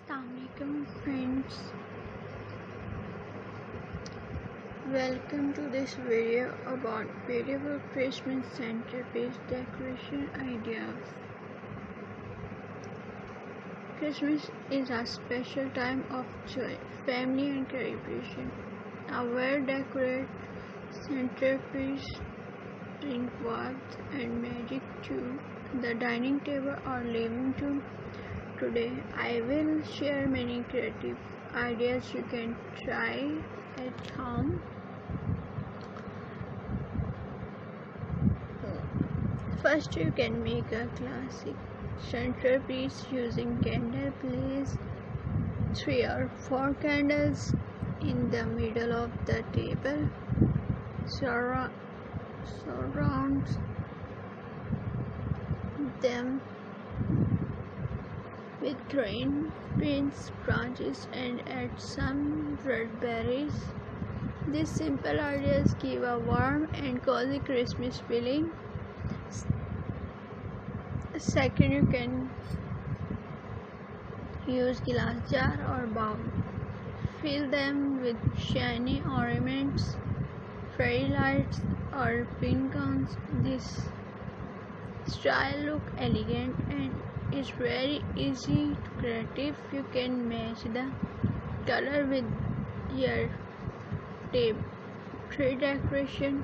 Assalamualaikum friends, welcome to this video about beautiful Christmas centerpiece decoration ideas. Christmas is a special time of joy, family and celebration. A well-decorated centerpiece brings warmth and magic to the dining table or living room. Today I will share many creative ideas you can try at home. First, you can make a classic centerpiece using candle. Place 3 or 4 candles in the middle of the table. Surround them with green beans branches and add some red berries. These simple ideas give a warm and cozy Christmas feeling. Second, you can use glass jar or bowl. Fill them with shiny ornaments, fairy lights or pin cones. This style look elegant and it's very easy to creative. You can match the color with your tree decoration.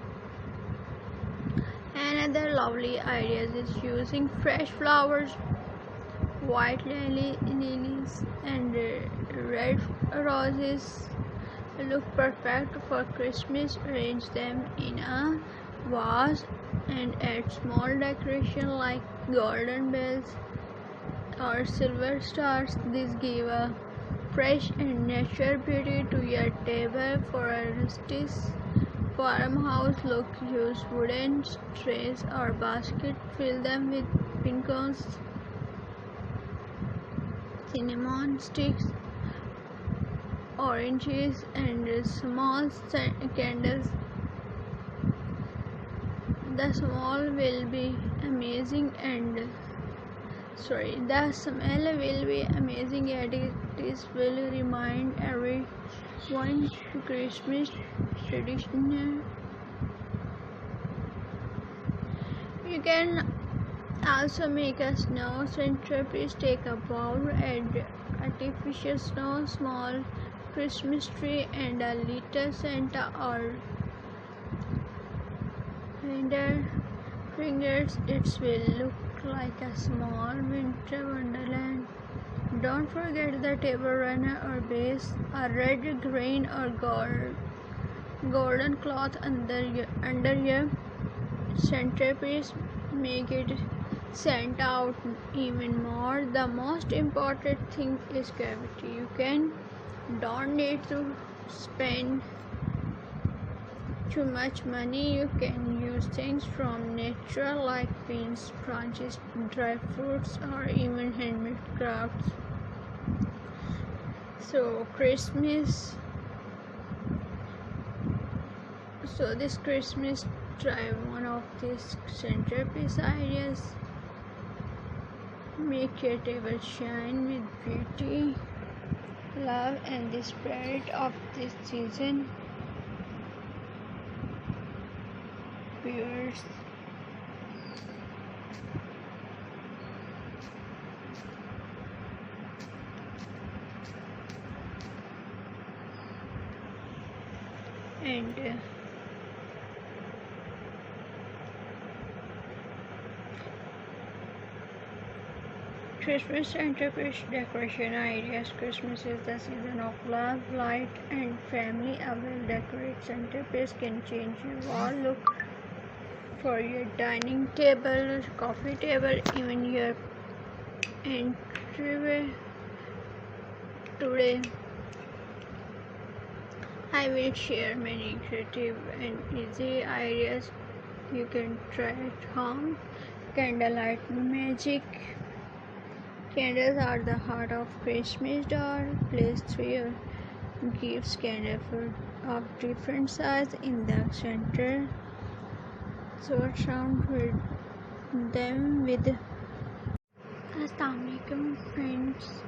Another lovely idea is using fresh flowers, white lilies and red roses. Look perfect for Christmas. Arrange them in a vase and add small decoration like golden bells or silver stars. These give a fresh and natural beauty to your table. For a rustic farmhouse look, use wooden trays or baskets. Fill them with pin cones, cinnamon sticks, oranges and small candles. The smell will be amazing and and it will remind everyone to Christmas tradition. You can also make a snow centerpiece. Take a bowl, add artificial snow, small Christmas tree and a little Santa or reindeer fingers. It will look like a small winter wonderland. Don't forget the table runner or base, a red, green or golden cloth under your centerpiece. Make it stand out even more. The most important thing is gravity. Don't need to spend too much money. You can use things from nature like beans, branches, dry fruits or even handmade crafts. This Christmas, try one of these centerpiece ideas. Make your table shine with beauty, love and the spirit of this season. Viewers, and Christmas centerpiece decoration ideas. Christmas is the season of love, light and family. A well-decorated centerpiece can change your wall look for your dining table, coffee table, even your entryway. Today I will share many creative and easy ideas you can try at home. Candlelight magic. Candles are the heart of Christmas door. Place 3 gifts candles of different size in the center. Surround them with Assalamualaikum friends.